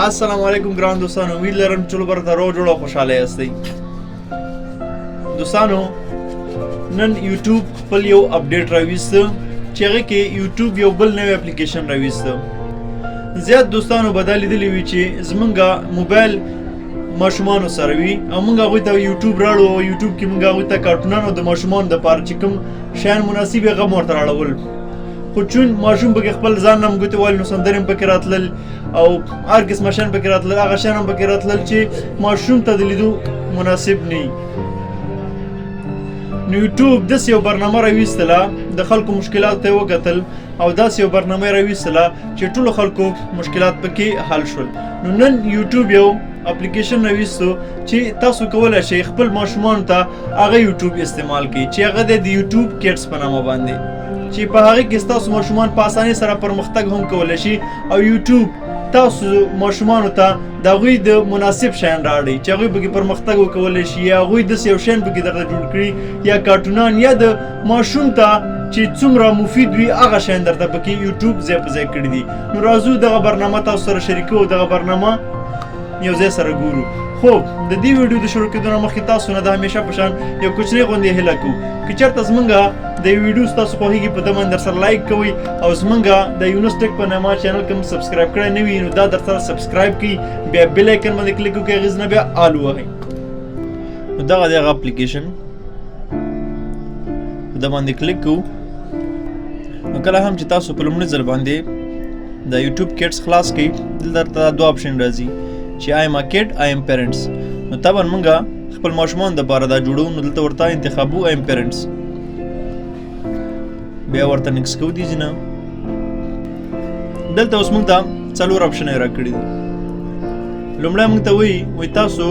السلام علیکم ګران دوستانو، امید لرم چې ټول به روغ جوړ او خوشحاله یاستئ. دوستانو نن یوټیوب خپل یو اپډیټ راویسته چې هغه کې یوټیوب یو بل نوی اپلیکیشن راویسته. زیات دوستانو به دا لیدلی وي چې زمونږ موبایل ماشومانو سره وي او موږ هغوی ته یوټیوب راوړو او یوټیوب کې موږ هغوی ته کارټونان او د ماشومانو دپاره چې کوم شیان مناسب هغه مو ورته راړول. خو چون ماشوم پکې خپل ځان نه ګوتې وایي نو سندرې هم پکې راتلل او هر قسمه شیان پکې راتلل، هغه شیان هم پکې راتلل چې ماشوم ته د لیدو مناسب نه وي. نو یوټیوب داسې یو برنامه راویستله، د خلکو مشکلات ته یې وکتل او داسې یو برنامه یې راویستله چې ټولو خلکو مشکلات پکې حل شول. نو نن یوټیوب یو اپلیکیشن راویستو چې تاسو کولی شئ خپل ماشومانو ته هغه یوټیوب استعمال کړئ چې هغه دی د یوټیوب کیډز په نامه باندې، چې په هغه کې ستاسو ماشومان په اسانۍ سره پرمختګ هم کولی شي او یوټیوب تاسو ماشومانو ته د هغوی د مناسب شیان راوړئ چې هغوی پکې پرمختګ وکولی شي یا هغوی داسې یو شیان پکې درته جوړ کړي یا کارټونان یا د ماشوم ته چې څومره مفید وي هغه شیان درته پکې یوټیوب ځای په ځای کړي دي. نو راځو دغه برنامه تاسو سره شریکو، دغه برنامه یو ځای سره ګورو. خو د دې ویډیو د شروع کېدو نه مخکې تاسو نه د همیشه په شان یو کوچنۍ غوندې هیله کوو که چېرته زموږ د ویډیو ستاسو خوښېږي په ده باندې درسره لایک کوئ او زموږ د یونس ټیک په نامه چینل کې هم سبسکرایب کړی نه وي نو دا درسره سبسکرایب کړئ، بیا بیل آیکن باندې کلیک وکړئ، هغې نه بیا آل ووهئ. نو دغه دی هغه اپلیکیشن، په ده باندې کلیک کوو. نو کله هم چې تاسو په لومړي ځل باندې د یوټیوب کیډز خلاص کړئ دلته درته دوه آپشن راځي چې آی ایم ا کیډ آی ایم پیرنټس. نو طبعا موږ خپل ماشومان دپاره دا جوړو نو دلته ورته انتخابو آی ایم پیرنټس، بیا ورته نیکس کوو دیجې نه. دلته اوس موږ ته څلور آپشنه یې راکړي دي. لومړی موږ ته وایي تاسو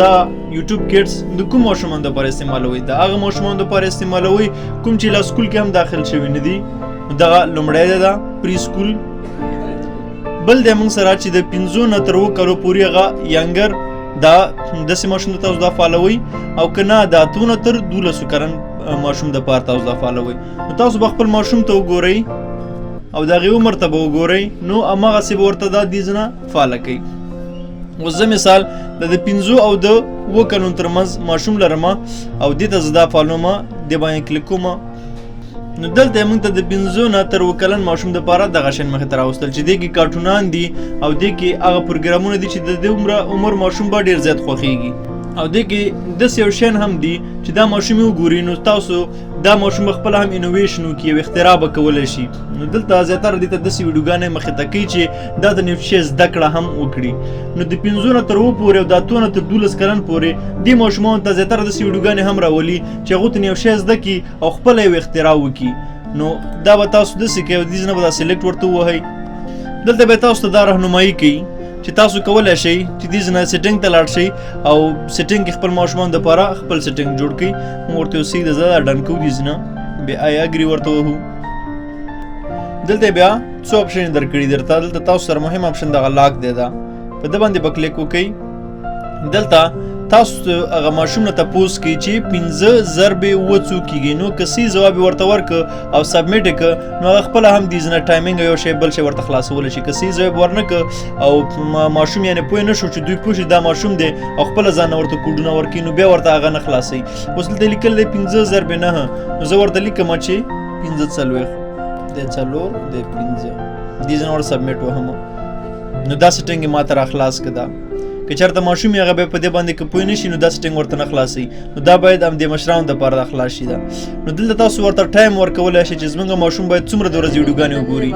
دا یوټیوب کیډز د کوم ماشومانو دپاره استعمالوئ؟ د هغه ماشومانو دپاره استعمالوئ کوم چې لا سکول کې هم داخل شوي نه دي. دغه لومړی دی دا پری سکول. بل دی موږ سره چې د 5 نه تر 7 کالو پورې هغه ینګر دا داسې ماشوم ته تاسو دا فالوئ او که نه د 8 نه تر 12 کلن ماشوم دپاره تاسو دا فالوئ. نو تاسو به خپل ماشوم ته وګورئ او د هغې عمر ته به وګورئ نو هماغسې به ورته دا دیز نه فاله کوئ. اوس زه مثال د 5 او د 7 کلونو ترمنځ ماشوم لرم او دې ته زه دا فالوم، دې باندې کلیک کوم. نو دلته موږ ته د 5 نه تر 7 کلن ماشوم دپاره دغه شیان مخې ته راوستل چې دې کې کارټونان دي او دې کې هغه پروګرامونه دي چې د دې عمر ماشوم به ډېر زیات خوښېږي او دې کې داسې یو شیان هم دي چې دا ماشوم یې وګوري نو تاسو دا ماشوم خپله هم انوویشن وکړي او اختراع به کولی شي. نو دلته زیاتره دې ته داسې ویډیوګانې مخې ته کوي چې دا د یو شی زده کړه هم وکړي. نو د 5 نه تر 7 پورې او د 8 نه تر 12 کلن پورې دې ماشومانو ته زیاتره داسې ویډیوګانې هم راولي چې هغوی ته یو شی زده کړي او خپله یو اختراع وکړي. نو دا به تاسو داسې کوئ او دې نه به دا سلیکټ ورته ووهئ. دلته به تاسو ته دا رهنمایي کوي چې تاسو کولی شئ چې دې نه سیټینګ ته لاړ شئ او سیټینګ کې خپل ماشومان دپاره خپل سیټینګ جوړ کړئ. موږ ورته اوسئ د زه ډن کوو دې نه بیا آی اګري ورته ووهو. دلته بیا څو آپشن درکړي درته. دلته تاسو سره مهم آپشن دغه لاک دی، دا په ده باندې به کلیک وکئ. دلته تاسو هغه ماشوم نه تپوس کوي چې 5 ضرب 7 څو کېږي. نو که صحیح ځواب یې ورته ورکړه او سبمیټ یې کړه نو هغه خپله هم دې نه ټایمینګ یو شی بل شی ورته خلاصولی شي. که صحیح ځواب ورنه کړه او ماشوم یعنې پوه نه شو چې دوی پوه شي دا ماشوم دی او خپله ځان نه ورته کوډونه ورکړي نو بیا ورته هغه نه خلاصوي. اوس دلته لیکل دی 5 ضرب 9 نو زه ورته لیکم چې 15 څلوېښت دی 4 دی 15 دې نه ور سبمیټ وهم. نو دا سیټینګ یې ما ته راخلاص کړه. دا که چېرته ماشوم یې هغه بیا په دې باندې که پوه نه شي نو دا سیټینګ ورته نه خلاصوي. نو دا باید همدې مشرانو دپاره دا خلاص شي. دا نو دلته تاسو ورته ټایم ورکولی شئ چې زموږ ماشوم باید څومره د ورځې ویډیوګانې وګوري.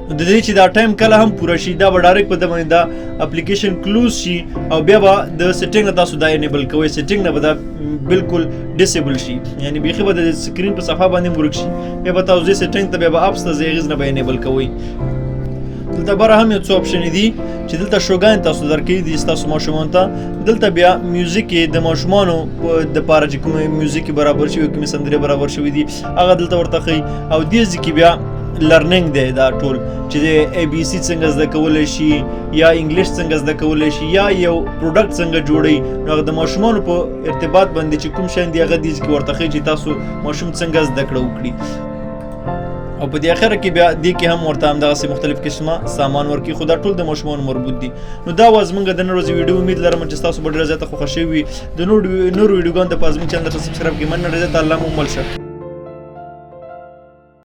نو د دې چې دا ټایم کله هم پوره شي دا به ډایرکټ په ده باندې دا اپلیکیشن کلوز شي او بیا به د سیټینګ نه تاسو دا انیبل کوئ، سیټینګ نه به دا بالکل ډسیبل شي، یعنی بیخي به د سکرین په صفحه باندې ورک شي. بیا به تاسو دې سیټینګ ته بیا به اپس ته ځئ، هغې نه به انیبل کوئ. دلته بره هم یو څو آپشنې دي چې دلته شوګانې تاسو درکوي دي ستاسو ماشومانو ته. دلته بیا میوزیک یې د ماشومانو دپاره چې کومې میوزیک برابر شوي کومې سندرې برابر شوي دي هغه دلته ورته ښیي. او دې ځای کې بیا لرننګ دی دا ټول چې د اے بی سی څنګه زده کولی شي یا انګلیش څنګه زده کولی شي یا یو پروډکټ څنګه جوړوي. نو هغه د ماشومانو په ارتباط باندې چې کوم شیان دي هغه دې ځای کې ورته ښیي چې تاسو ماشوم څنګه زده کړه وکړي. او په دې اخره کې بیا دې کې هم ورته همدغسې مختلف قسمه سامان ورکړي خو دا ټول د ماشومانو مربوط دي. نو دا وه زموږ د نن ورځې ویډیو. امید لرم چې ستاسو به ډېره زیاته خوښه شوې وي. د نورو ویډیوګانو دپاره زموږ چینل ته سبسکرایب کړئ. مننه ډېره زیاته. الله مو مل شه.